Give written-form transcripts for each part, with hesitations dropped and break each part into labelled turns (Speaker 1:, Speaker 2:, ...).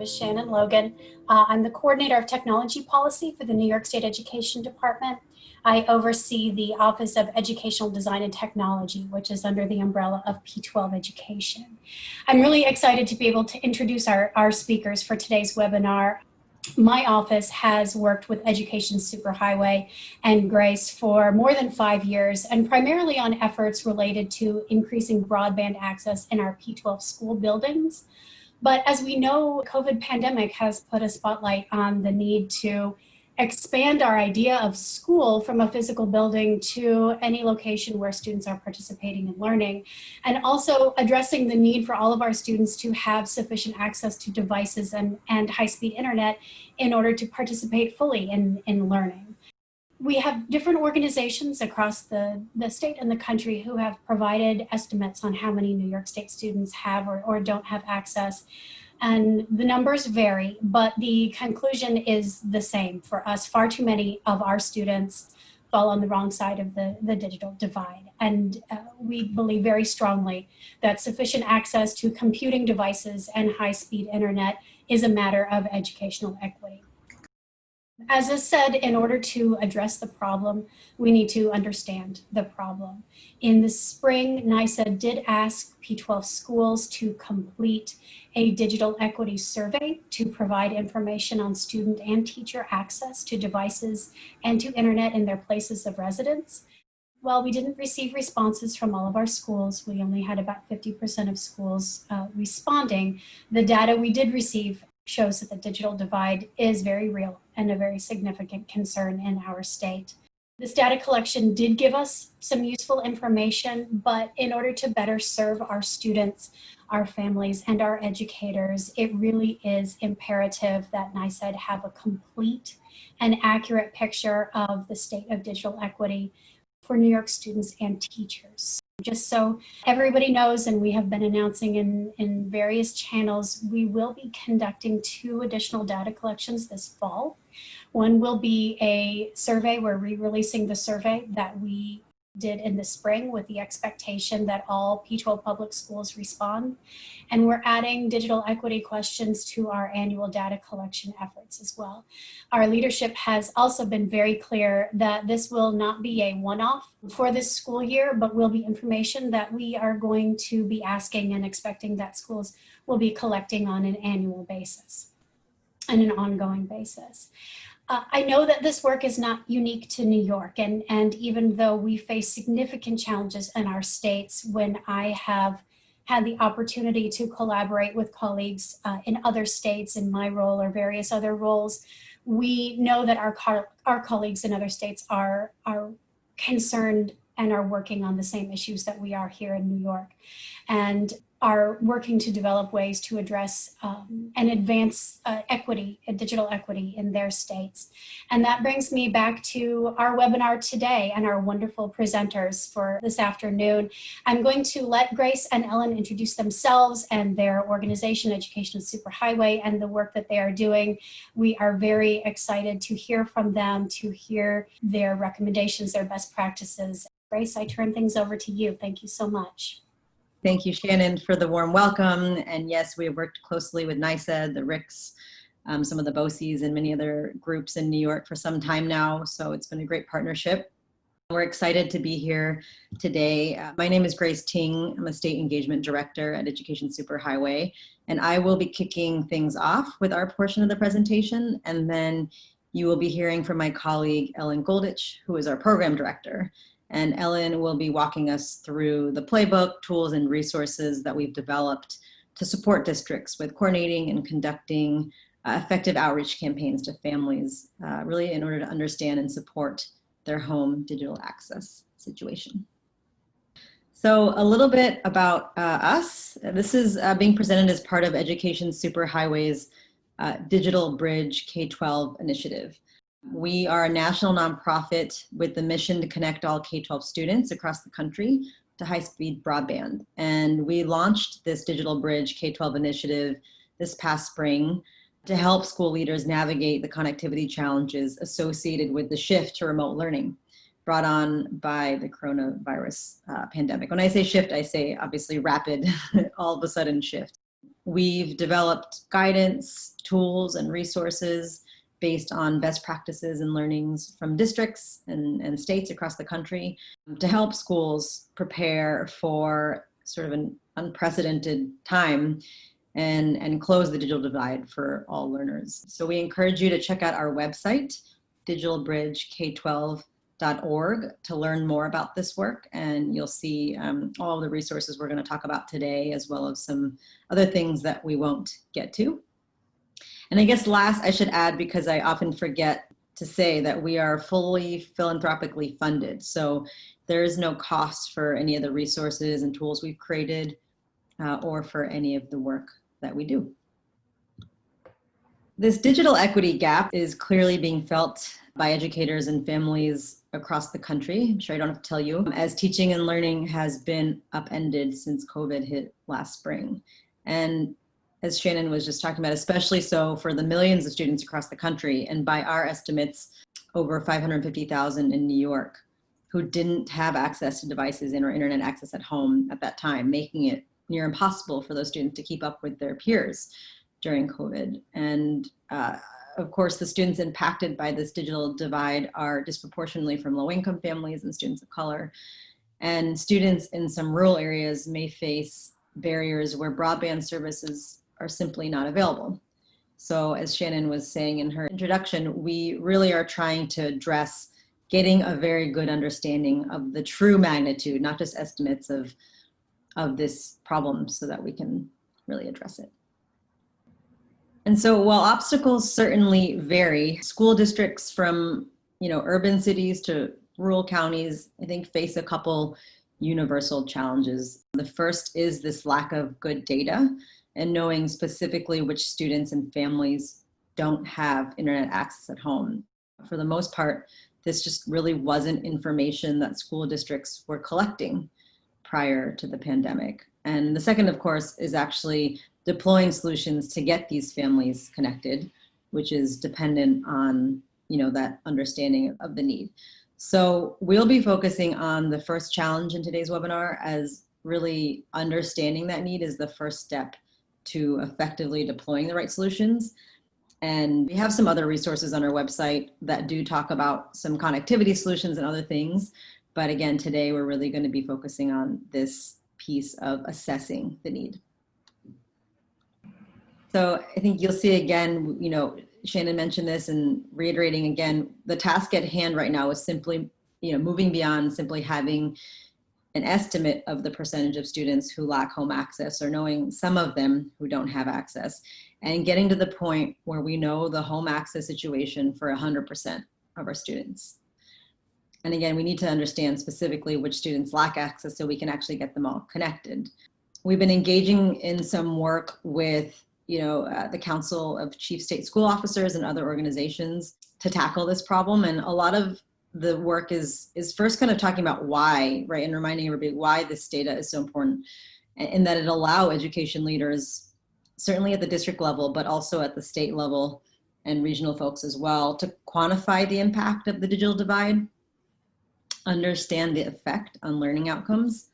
Speaker 1: is Shannon Logan. I'm the coordinator of technology policy for the New York State Education Department. I oversee the Office of Educational Design and Technology, which is under the umbrella of P-12 education. I'm really excited to be able to introduce our speakers for today's webinar. My office has worked with Education Superhighway and Grace for more than 5 years, and primarily on efforts related to increasing broadband access in our P-12 school buildings. But as we know, COVID pandemic has put a spotlight on the need to expand our idea of school from a physical building to any location where students are participating and learning, and also addressing the need for all of our students to have sufficient access to devices and high-speed internet in order to participate fully in learning. We have different organizations across the state and the country who have provided estimates on how many New York State students have or don't have access. And the numbers vary, but the conclusion is the same for us. Far too many of our students fall on the wrong side of the digital divide. And we believe very strongly that sufficient access to computing devices and high-speed internet is a matter of educational equity. As I said, in order to address the problem, we need to understand the problem. In the spring, NYSED did ask P-12 schools to complete a digital equity survey to provide information on student and teacher access to devices and to internet in their places of residence. While we didn't receive responses from all of our schools, we only had about 50% of schools responding. The data we did receive shows that the digital divide is very real and a very significant concern in our state. This data collection did give us some useful information, but in order to better serve our students, our families, and our educators, it really is imperative that NYSED have a complete and accurate picture of the state of digital equity for New York students and teachers. Just so everybody knows, and we have been announcing in various channels, we will be conducting 2 additional data collections this fall. One will be a survey. We're re-releasing the survey that we did in the spring with the expectation that all P-12 public schools respond. And we're adding digital equity questions to our annual data collection efforts as well. Our leadership has also been very clear that this will not be a one-off for this school year, but will be information that we are going to be asking and expecting that schools will be collecting on an annual basis and an ongoing basis. I know that this work is not unique to New York, and even though we face significant challenges in our states, when I have had the opportunity to collaborate with colleagues in other states in my role or various other roles, we know that our colleagues in other states are concerned and are working on the same issues that we are here in New York, and are working to develop ways to address and advance equity, digital equity in their states. And that brings me back to our webinar today and our wonderful presenters for this afternoon. I'm going to let Grace and Ellen introduce themselves and their organization, Education Superhighway, and the work that they are doing. We are very excited to hear from them, to hear their recommendations, their best practices. Grace, I turn things over to you. Thank you so much.
Speaker 2: Thank you, Shannon, for the warm welcome. And yes, we have worked closely with NYSED, the RICS, some of the BOCES, and many other groups in New York for some time now. So it's been a great partnership. We're excited to be here today. My name is Grace Ting. I'm a State Engagement Director at Education Superhighway, and I will be kicking things off with our portion of the presentation, and then you will be hearing from my colleague, Ellen Goldich, who is our Program Director. And Ellen will be walking us through the playbook, tools, and resources that we've developed to support districts with coordinating and conducting effective outreach campaigns to families, really in order to understand and support their home digital access situation. So a little bit about us. This is being presented as part of Education Superhighway's Digital Bridge K-12 initiative. We are a national nonprofit with the mission to connect all K-12 students across the country to high-speed broadband. And we launched this Digital Bridge K-12 initiative this past spring to help school leaders navigate the connectivity challenges associated with the shift to remote learning brought on by the coronavirus pandemic. When I say shift, I say obviously rapid, all of a sudden shift. We've developed guidance, tools and resources based on best practices and learnings from districts and states across the country to help schools prepare for sort of an unprecedented time and close the digital divide for all learners. So we encourage you to check out our website, digitalbridgek12.org, to learn more about this work, and you'll see all of the resources we're going to talk about today, as well as some other things that we won't get to. And I guess last, I should add, because I often forget to say, that we are fully philanthropically funded. So there is no cost for any of the resources and tools we've created or for any of the work that we do. This digital equity gap is clearly being felt by educators and families across the country. I'm sure I don't have to tell you, as teaching and learning has been upended since COVID hit last spring. And as Shannon was just talking about, especially so for the millions of students across the country, and by our estimates, over 550,000 in New York, who didn't have access to devices and or internet access at home at that time, making it near impossible for those students to keep up with their peers during COVID. And of course, the students impacted by this digital divide are disproportionately from low-income families and students of color. And students in some rural areas may face barriers where broadband services are simply not available. So as Shannon was saying in her introduction, we really are trying to address getting a very good understanding of the true magnitude, not just estimates of this problem, so that we can really address it. And so while obstacles certainly vary, school districts from urban cities to rural counties, I think, face a couple universal challenges. The first is this lack of good data and knowing specifically which students and families don't have internet access at home. For the most part, this just really wasn't information that school districts were collecting prior to the pandemic. And the second, of course, is actually deploying solutions to get these families connected, which is dependent on that understanding of the need. So we'll be focusing on the first challenge in today's webinar, as really understanding that need is the first step to effectively deploying the right solutions. And we have some other resources on our website that do talk about some connectivity solutions and other things. But again, today we're really going to be focusing on this piece of assessing the need. So I think you'll see again, Shannon mentioned this, and reiterating again, the task at hand right now is simply, moving beyond simply having an estimate of the percentage of students who lack home access, or knowing some of them who don't have access, and getting to the point where we know the home access situation for 100% of our students. And again, we need to understand specifically which students lack access so we can actually get them all connected. We've been engaging in some work with the Council of Chief State School Officers and other organizations to tackle this problem. And a lot of the work is first kind of talking about why, right, and reminding everybody why this data is so important, and that it allow education leaders, certainly at the district level, but also at the state level and regional folks as well, to quantify the impact of the digital divide, understand the effect on learning outcomes,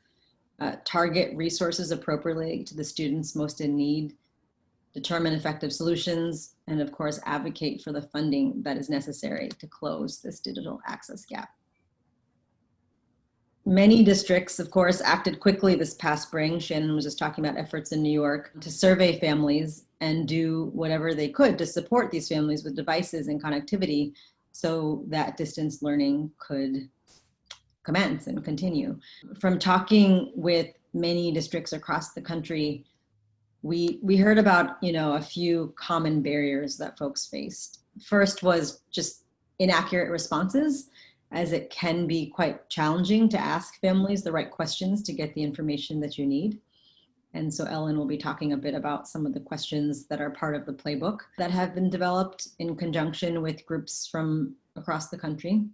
Speaker 2: target resources appropriately to the students most in need, determine effective solutions, and of course, advocate for the funding that is necessary to close this digital access gap. Many districts, of course, acted quickly this past spring. Shannon was just talking about efforts in New York to survey families and do whatever they could to support these families with devices and connectivity so that distance learning could commence and continue. From talking with many districts across the country, we heard about a few common barriers that folks faced. First was just inaccurate responses, as it can be quite challenging to ask families the right questions to get the information that you need. And so Ellen will be talking a bit about some of the questions that are part of the playbook that have been developed in conjunction with groups from across the country.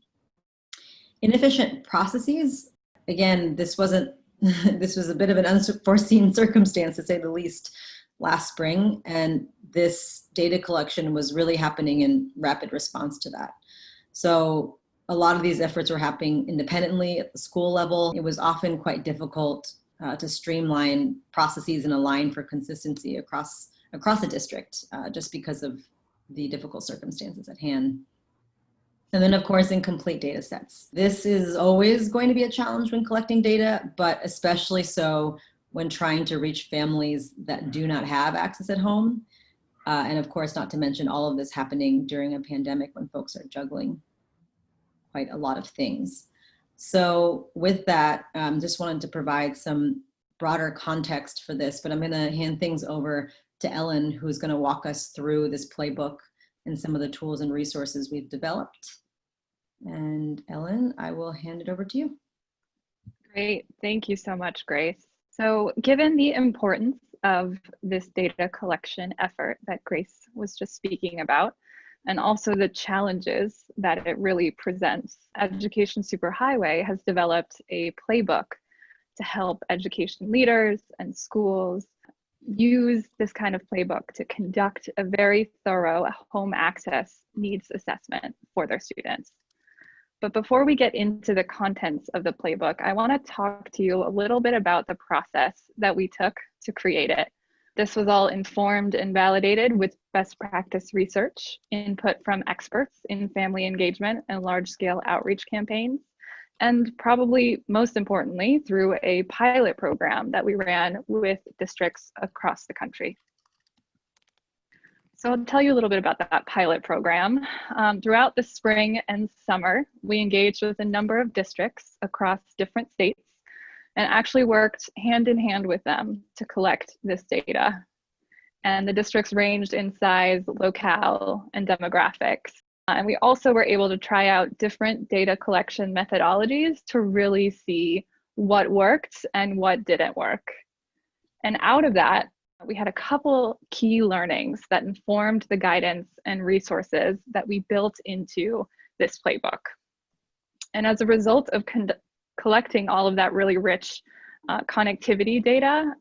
Speaker 2: Inefficient processes. Again, this was a bit of an unforeseen circumstance, to say the least, last spring. And this data collection was really happening in rapid response to that. So a lot of these efforts were happening independently at the school level. It was often quite difficult to streamline processes and align for consistency across across the district, just because of the difficult circumstances at hand. And then, of course, incomplete data sets. This is always going to be a challenge when collecting data, but especially so when trying to reach families that do not have access at home. And of course, not to mention all of this happening during a pandemic when folks are juggling quite a lot of things. So with that, just wanted to provide some broader context for this, but I'm going to hand things over to Ellen, who's going to walk us through this playbook and some of the tools and resources we've developed. And Ellen, I will hand it over to you.
Speaker 3: Great. Thank you so much, Grace. So given the importance of this data collection effort that Grace was just speaking about, and also the challenges that it really presents, Education Superhighway has developed a playbook to help education leaders and schools use this kind of playbook to conduct a very thorough home access needs assessment for their students. But before we get into the contents of the playbook, I want to talk to you a little bit about the process that we took to create it. This was all informed and validated with best practice research, input from experts in family engagement and large-scale outreach campaigns, and probably most importantly, through a pilot program that we ran with districts across the country. So I'll tell you a little bit about that pilot program. Throughout the spring and summer, we engaged with a number of districts across different states and actually worked hand in hand with them to collect this data. And the districts ranged in size, locale, and demographics. And we also were able to try out different data collection methodologies to really see what worked and what didn't work. And out of that, we had a couple key learnings that informed the guidance and resources that we built into this playbook. And as a result of collecting all of that really rich connectivity data,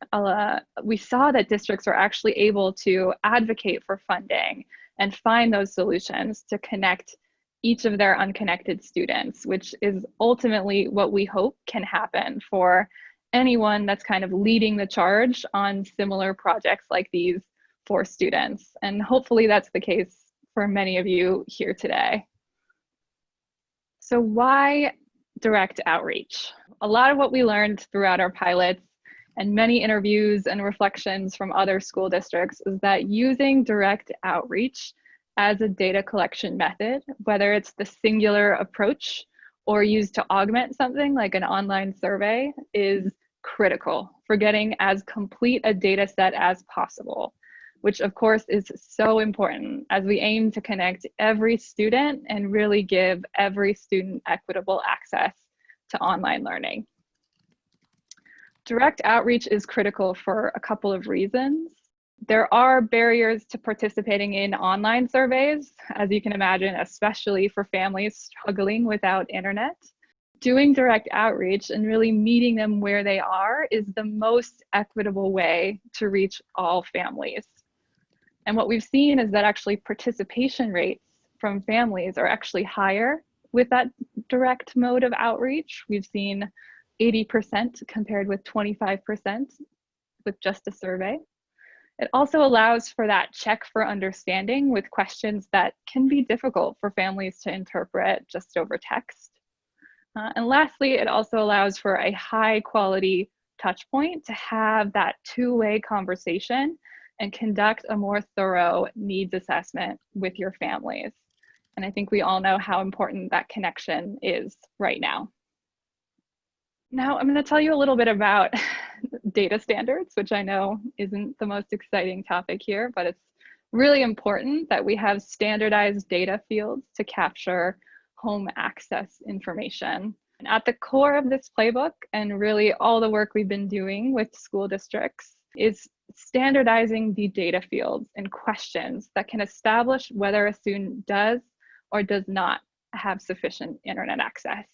Speaker 3: we saw that districts are actually able to advocate for funding and find those solutions to connect each of their unconnected students, which is ultimately what we hope can happen for anyone that's kind of leading the charge on similar projects like these for students. And hopefully that's the case for many of you here today. So why direct outreach? A lot of what we learned throughout our pilots and many interviews and reflections from other school districts is that using direct outreach as a data collection method, whether it's the singular approach or used to augment something like an online survey, is critical for getting as complete a data set as possible, which of course is so important as we aim to connect every student and really give every student equitable access to online learning. Direct outreach is critical for a couple of reasons. There are barriers to participating in online surveys, as you can imagine, especially for families struggling without internet. Doing direct outreach and really meeting them where they are is the most equitable way to reach all families. And what we've seen is that actually participation rates from families are actually higher with that direct mode of outreach. We've seen 80% compared with 25% with just a survey. It also allows for that check for understanding with questions that can be difficult for families to interpret just over text. And lastly, it also allows for a high quality touch point to have that two-way conversation and conduct a more thorough needs assessment with your families. And I think we all know how important that connection is right now. Now I'm going to tell you a little bit about data standards, which I know isn't the most exciting topic here, but it's really important that we have standardized data fields to capture home access information. And at the core of this playbook, and really all the work we've been doing with school districts, is standardizing the data fields and questions that can establish whether a student does or does not have sufficient internet access.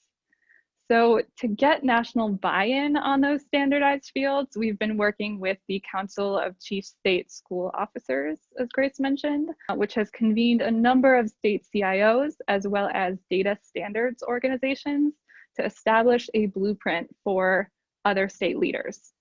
Speaker 3: So to get national buy-in on those standardized fields, we've been working with the Council of Chief State School Officers, as Grace mentioned, which has convened a number of state CIOs as well as data standards organizations to establish a blueprint for other state leaders.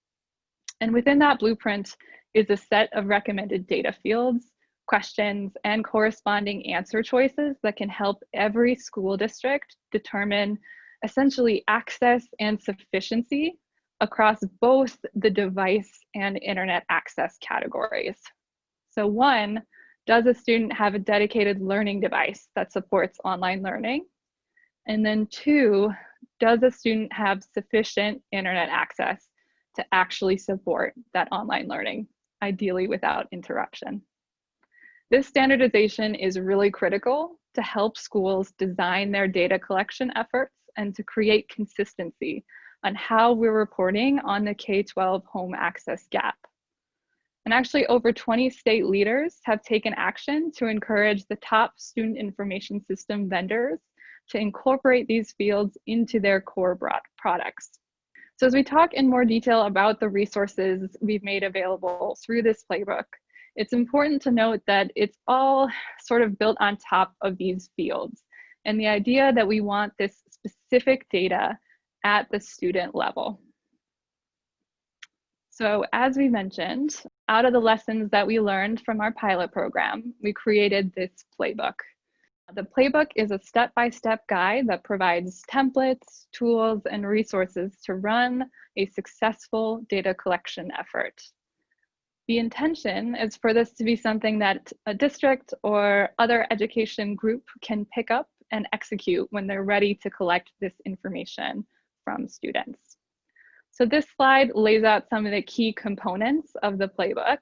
Speaker 3: And within that blueprint is a set of recommended data fields, questions, and corresponding answer choices that can help every school district determine essentially access and sufficiency across both the device and internet access categories. So one, does a student have a dedicated learning device that supports online learning? And then two, does a student have sufficient internet access to actually support that online learning, ideally without interruption? This standardization is really critical to help schools design their data collection efforts and to create consistency on how we're reporting on the K-12 home access gap. And actually, over 20 state leaders have taken action to encourage the top student information system vendors to incorporate these fields into their core products. So as we talk in more detail about the resources we've made available through this playbook, it's important to note that it's all sort of built on top of these fields, and the idea that we want this specific data at the student level. So as we mentioned, out of the lessons that we learned from our pilot program, we created this playbook. The playbook is a step-by-step guide that provides templates, tools, and resources to run a successful data collection effort. The intention is for this to be something that a district or other education group can pick up and execute when they're ready to collect this information from students. So this slide lays out some of the key components of the playbook,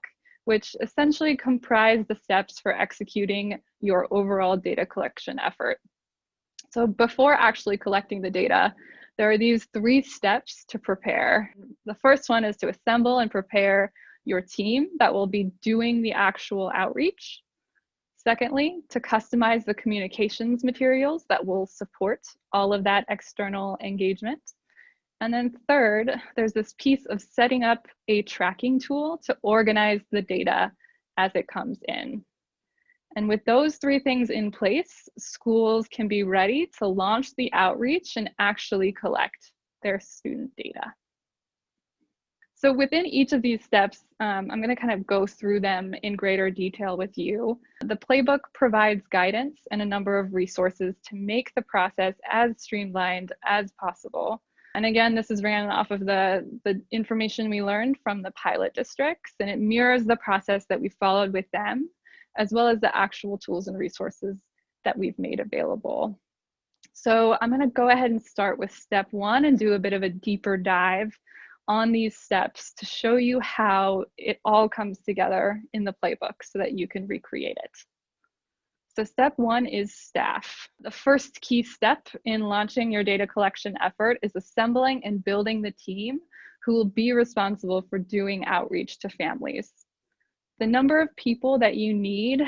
Speaker 3: which essentially comprise the steps for executing your overall data collection effort. So before actually collecting the data, there are these 3 steps to prepare. The first one is to assemble and prepare your team that will be doing the actual outreach. Secondly, to customize the communications materials that will support all of that external engagement. And then third, there's this piece of setting up a tracking tool to organize the data as it comes in. And with those 3 things in place, schools can be ready to launch the outreach and actually collect their student data. So within each of these steps, I'm going to kind of go through them in greater detail with you. The playbook provides guidance and a number of resources to make the process as streamlined as possible. And again, this is ran off of the information we learned from the pilot districts, and it mirrors the process that we followed with them, as well as the actual tools and resources that we've made available. So I'm going to go ahead and start with step 1 and do a bit of a deeper dive on these steps to show you how it all comes together in the playbook so that you can recreate it. So step 1 is staff. The first key step in launching your data collection effort is assembling and building the team who will be responsible for doing outreach to families. The number of people that you need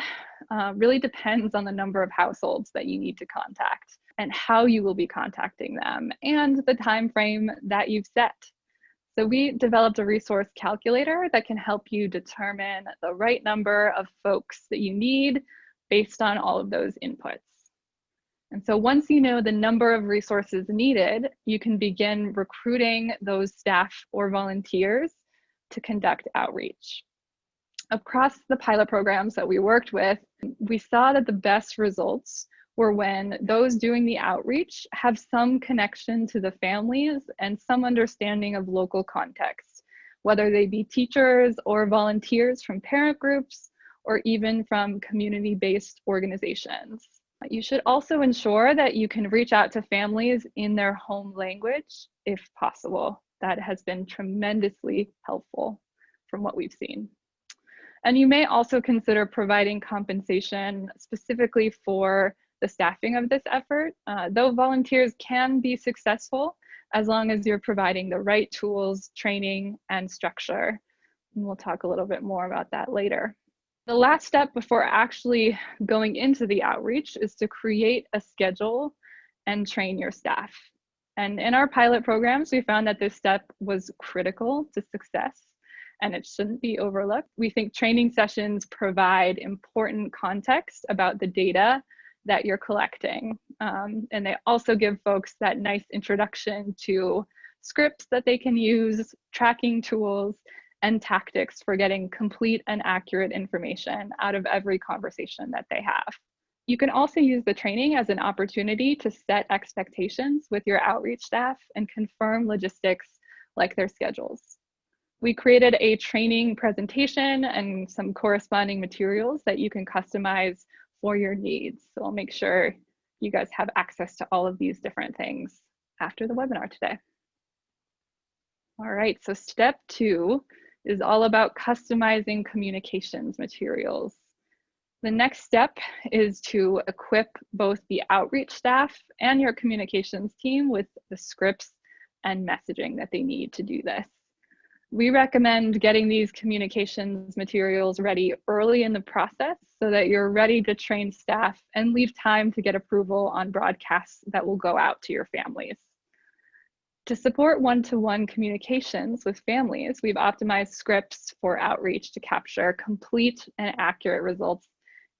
Speaker 3: really depends on the number of households that you need to contact and how you will be contacting them and the time frame that you've set. So we developed a resource calculator that can help you determine the right number of folks that you need based on all of those inputs. And so once you know the number of resources needed, you can begin recruiting those staff or volunteers to conduct outreach. Across the pilot programs that we worked with, we saw that the best results were when those doing the outreach have some connection to the families and some understanding of local context, whether they be teachers or volunteers from parent groups or even from community-based organizations. You should also ensure that you can reach out to families in their home language if possible. That has been tremendously helpful from what we've seen. And you may also consider providing compensation specifically for the staffing of this effort, though volunteers can be successful as long as you're providing the right tools, training, and structure. And we'll talk a little bit more about that later. The last step before actually going into the outreach is to create a schedule and train your staff. And in our pilot programs, we found that this step was critical to success and it shouldn't be overlooked. We think training sessions provide important context about the data that you're collecting. And they also give folks that nice introduction to scripts that they can use, tracking tools, and tactics for getting complete and accurate information out of every conversation that they have. You can also use the training as an opportunity to set expectations with your outreach staff and confirm logistics like their schedules. We created a training presentation and some corresponding materials that you can customize for your needs. So I'll make sure you guys have access to all of these different things after the webinar today. All right, so step 2 is all about customizing communications materials. The next step is to equip both the outreach staff and your communications team with the scripts and messaging that they need to do this. We recommend getting these communications materials ready early in the process so that you're ready to train staff and leave time to get approval on broadcasts that will go out to your families. To support one-to-one communications with families, we've optimized scripts for outreach to capture complete and accurate results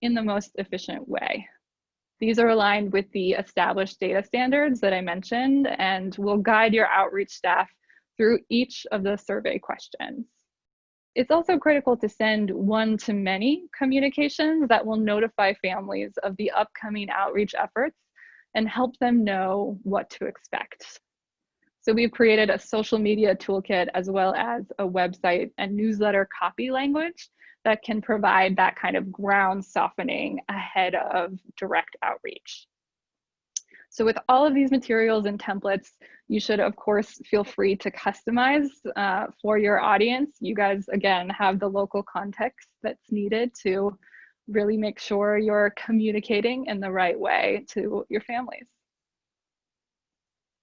Speaker 3: in the most efficient way. These are aligned with the established data standards that I mentioned and will guide your outreach staff through each of the survey questions. It's also critical to send one-to-many communications that will notify families of the upcoming outreach efforts and help them know what to expect. So we've created a social media toolkit as well as a website and newsletter copy language that can provide that kind of ground softening ahead of direct outreach. So with all of these materials and templates, you should, of course, feel free to customize for your audience. You guys, again, have the local context that's needed to really make sure you're communicating in the right way to your families.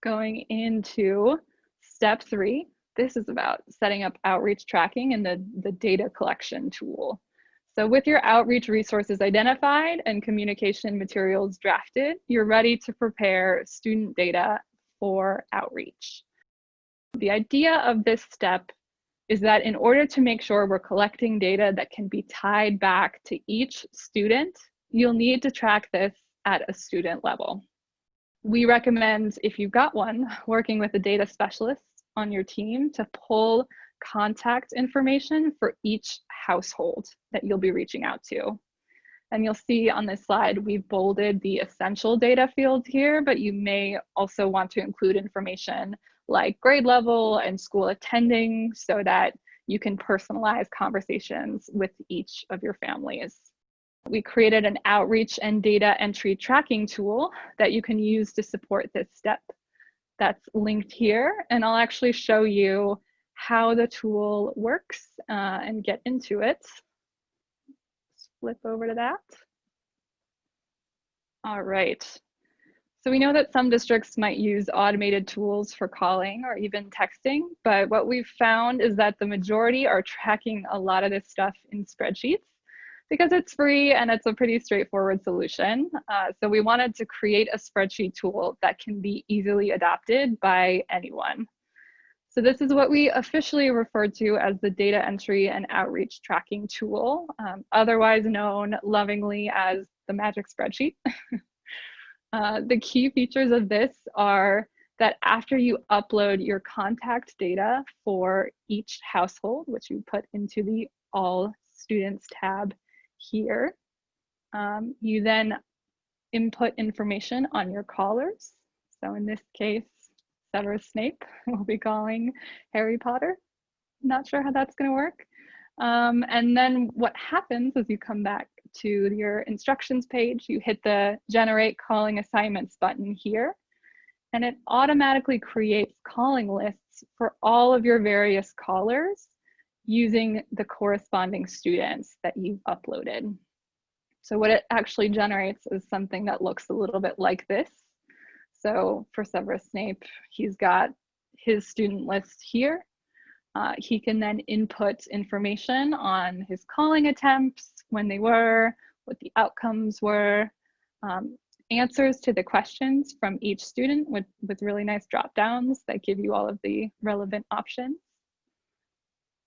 Speaker 3: Going into step 3, this is about setting up outreach tracking and the data collection tool. So with your outreach resources identified and communication materials drafted, you're ready to prepare student data for outreach. The idea of this step is that in order to make sure we're collecting data that can be tied back to each student, you'll need to track this at a student level. We recommend, if you've got one, working with a data specialist on your team to pull contact information for each household that you'll be reaching out to. And you'll see on this slide, we've bolded the essential data fields here, but you may also want to include information like grade level and school attending so that you can personalize conversations with each of your families. We created an outreach and data entry tracking tool that you can use to support this step. That's linked here, and I'll actually show you how the tool works and get into it. Let's flip over to that. All right. So we know that some districts might use automated tools for calling or even texting, but what we've found is that the majority are tracking a lot of this stuff in spreadsheets because it's free and it's a pretty straightforward solution. So we wanted to create a spreadsheet tool that can be easily adopted by anyone. So this is what we officially refer to as the data entry and outreach tracking tool, otherwise known lovingly as the magic spreadsheet. The key features of this are that after you upload your contact data for each household, which you put into the All Students tab here, you then input information on your callers. So in this case, Severus Snape will be calling Harry Potter. Not sure how that's going to work. And then what happens is you come back to your instructions page, you hit the Generate Calling Assignments button here, and it automatically creates calling lists for all of your various callers using the corresponding students that you've uploaded. So what it actually generates is something that looks a little bit like this. So for Severus Snape, he's got his student list here. He can then input information on his calling attempts, when they were, what the outcomes were, answers to the questions from each student with really nice drop downs that give you all of the relevant options,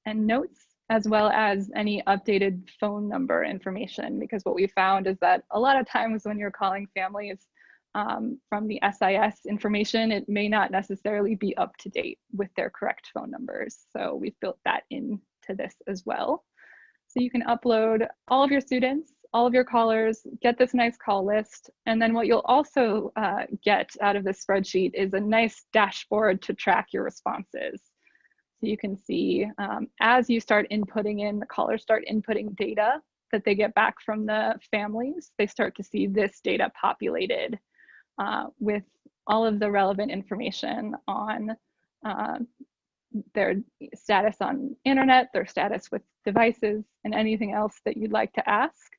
Speaker 3: and notes, as well as any updated phone number information, because what we found is that a lot of times when you're calling families from the SIS information, it may not necessarily be up to date with their correct phone numbers. So we've built that into to this as well. So you can upload all of your students, all of your callers, get this nice call list. And then what you'll also get out of this spreadsheet is a nice dashboard to track your responses. So you can see as you start inputting in, the callers start inputting data that they get back from the families, they start to see this data populated with all of the relevant information on their status on internet, their status with devices, and anything else that you'd like to ask.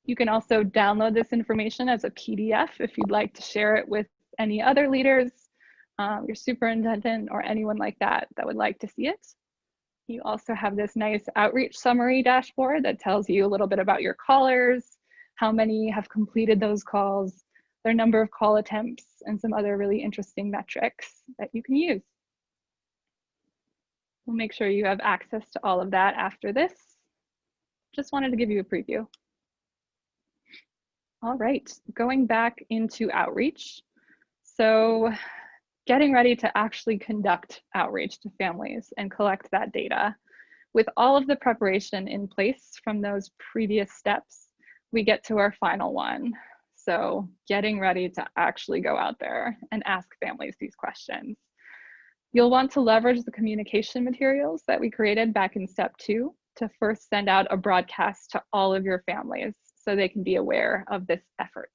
Speaker 3: You can also download this information as a PDF if you'd like to share it with any other leaders, your superintendent, or anyone like that would like to see it. You also have this nice outreach summary dashboard that tells you a little bit about your callers, how many have completed those calls, their number of call attempts, and some other really interesting metrics that you can use. We'll make sure you have access to all of that after this. Just wanted to give you a preview. All right, going back into outreach. So getting ready to actually conduct outreach to families and collect that data. With all of the preparation in place from those previous steps, we get to our final one. So getting ready to actually go out there and ask families these questions. You'll want to leverage the communication materials that we created back in step 2 to first send out a broadcast to all of your families so they can be aware of this effort.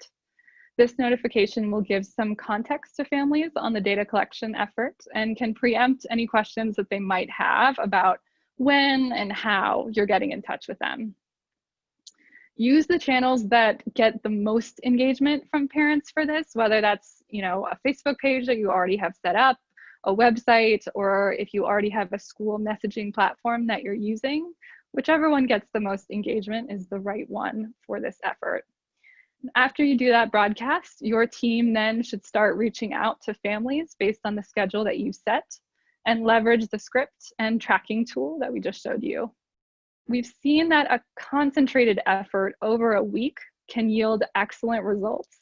Speaker 3: This notification will give some context to families on the data collection effort and can preempt any questions that they might have about when and how you're getting in touch with them. Use the channels that get the most engagement from parents for this, whether that's a Facebook page that you already have set up, a website, or if you already have a school messaging platform that you're using. Whichever one gets the most engagement is the right one for this effort. After you do that broadcast, your team then should start reaching out to families based on the schedule that you set and leverage the script and tracking tool that we just showed you. We've seen that a concentrated effort over a week can yield excellent results,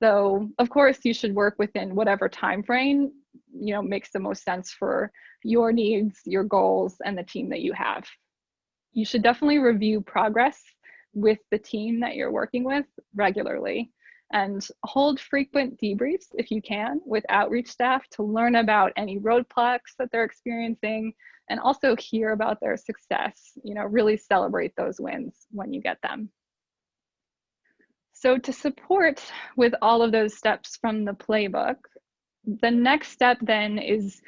Speaker 3: though of course you should work within whatever time frame makes the most sense for your needs, your goals, and the team that you have. You should definitely review progress with the team that you're working with regularly and hold frequent debriefs if you can with outreach staff to learn about any roadblocks that they're experiencing and also hear about their success. Really celebrate those wins when you get them. So to support with all of those steps from the playbook, the next step then is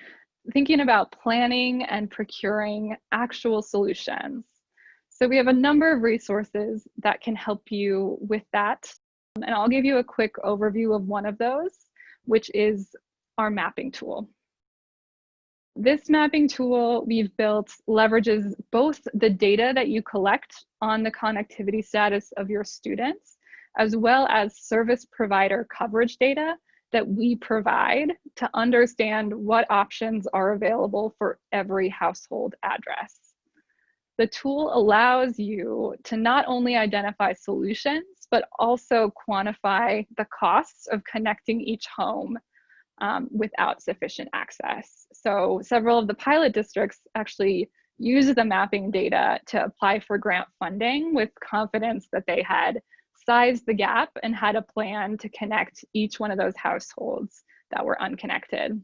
Speaker 3: thinking about planning and procuring actual solutions. So we have a number of resources that can help you with that. And I'll give you a quick overview of one of those, which is our mapping tool. This mapping tool we've built leverages both the data that you collect on the connectivity status of your students, as well as service provider coverage data that we provide to understand what options are available for every household address. The tool allows you to not only identify solutions, but also quantify the costs of connecting each home without sufficient access. So several of the pilot districts actually use the mapping data to apply for grant funding with confidence that they had sized the gap and had a plan to connect each one of those households that were unconnected.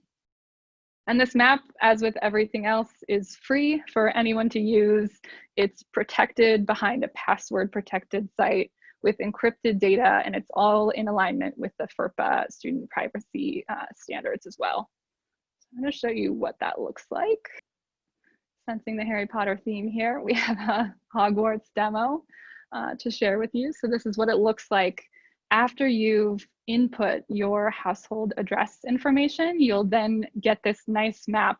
Speaker 3: And this map, as with everything else, is free for anyone to use. It's protected behind a password protected site with encrypted data, and it's all in alignment with the FERPA student privacy standards as well. So I'm going to show you what that looks like. Sensing the Harry Potter theme here, we have a Hogwarts demo to share with you. So this is what it looks like after you've input your household address information. You'll then get this nice map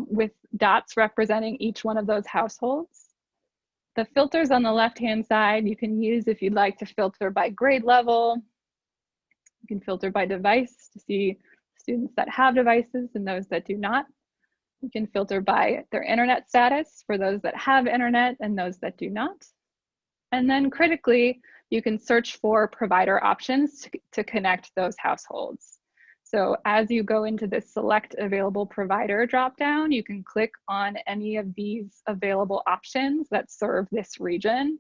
Speaker 3: with dots representing each one of those households. The filters on the left-hand side you can use if you'd like to filter by grade level. You can filter by device to see students that have devices and those that do not. You can filter by their internet status for those that have internet and those that do not. And then critically, you can search for provider options to connect those households. So as you go into this select available provider dropdown, you can click on any of these available options that serve this region.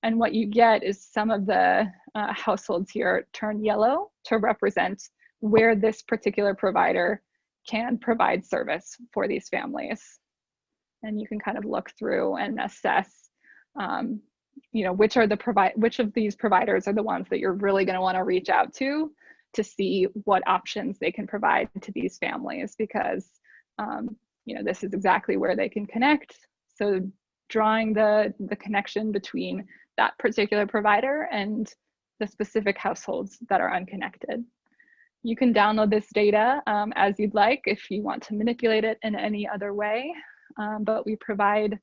Speaker 3: And what you get is some of the households here turn yellow to represent where this particular provider can provide service for these families. And you can kind of look through and assess, which of these providers are the ones that you're really going to want to reach out to see what options they can provide to these families, because this is exactly where they can connect. So drawing the connection between that particular provider and the specific households that are unconnected. You can download this data as you'd like if you want to manipulate it in any other way, but we provide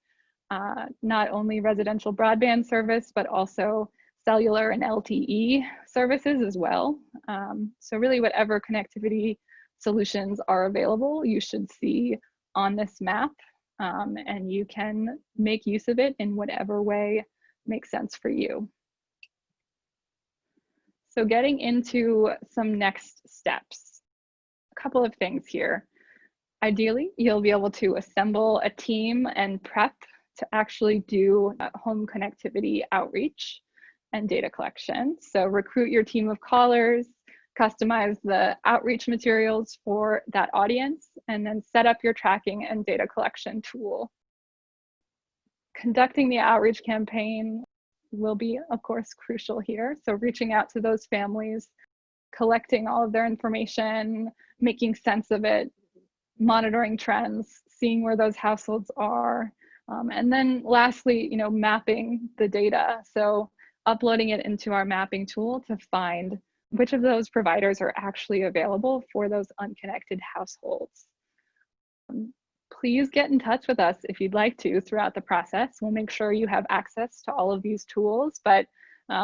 Speaker 3: not only residential broadband service, but also cellular and LTE services as well. So really whatever connectivity solutions are available, you should see on this map, and you can make use of it in whatever way makes sense for you. So getting into some next steps, a couple of things here. Ideally, you'll be able to assemble a team and prep to actually do home connectivity outreach and data collection. So recruit your team of callers, customize the outreach materials for that audience, and then set up your tracking and data collection tool. Conducting the outreach campaign will be, of course, crucial here. So reaching out to those families, collecting all of their information, making sense of it, monitoring trends, seeing where those households are, and then lastly, mapping the data. So uploading it into our mapping tool to find which of those providers are actually available for those unconnected households. Please get in touch with us if you'd like to throughout the process. We'll make sure you have access to all of these tools, but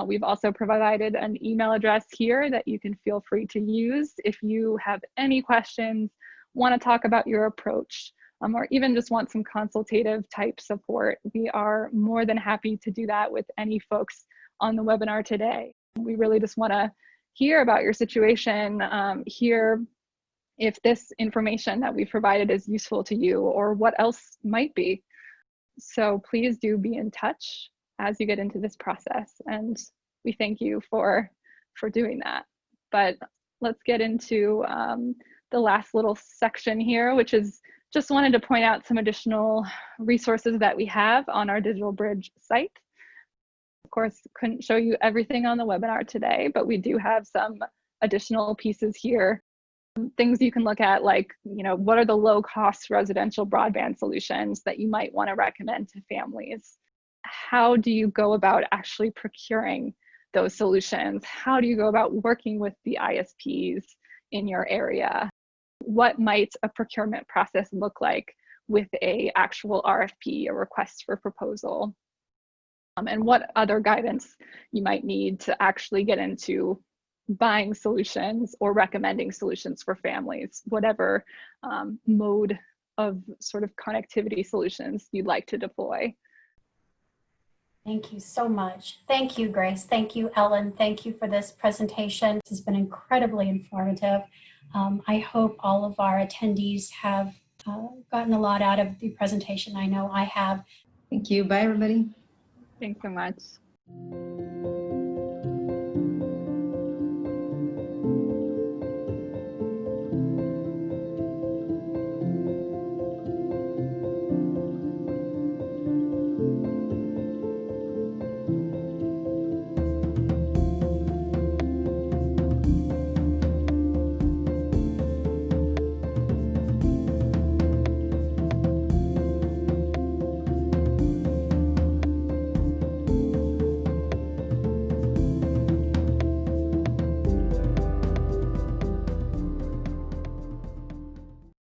Speaker 3: we've also provided an email address here that you can feel free to use if you have any questions, want to talk about your approach, or even just want some consultative type support. We are more than happy to do that with any folks on the webinar today. We really just want to hear about your situation, hear if this information that we provided is useful to you or what else might be. So please do be in touch as you get into this process, and we thank you for doing that. But let's get into the last little section here, which is just wanted to point out some additional resources that we have on our Digital Bridge site. Of course, couldn't show you everything on the webinar today, but we do have some additional pieces here. Things you can look at, like, what are the low-cost residential broadband solutions that you might want to recommend to families? How do you go about actually procuring those solutions? How do you go about working with the ISPs in your area? What might a procurement process look like with an actual RFP, a request for proposal? And what other guidance you might need to actually get into buying solutions or recommending solutions for families, whatever mode of sort of connectivity solutions you'd like to deploy.
Speaker 1: Thank you so much. Thank you, Grace. Thank you, Ellen. Thank you for this presentation. This has been incredibly informative. I hope all of our attendees have gotten a lot out of the presentation. I know I have.
Speaker 2: Thank you. Bye, everybody.
Speaker 3: Thanks so much.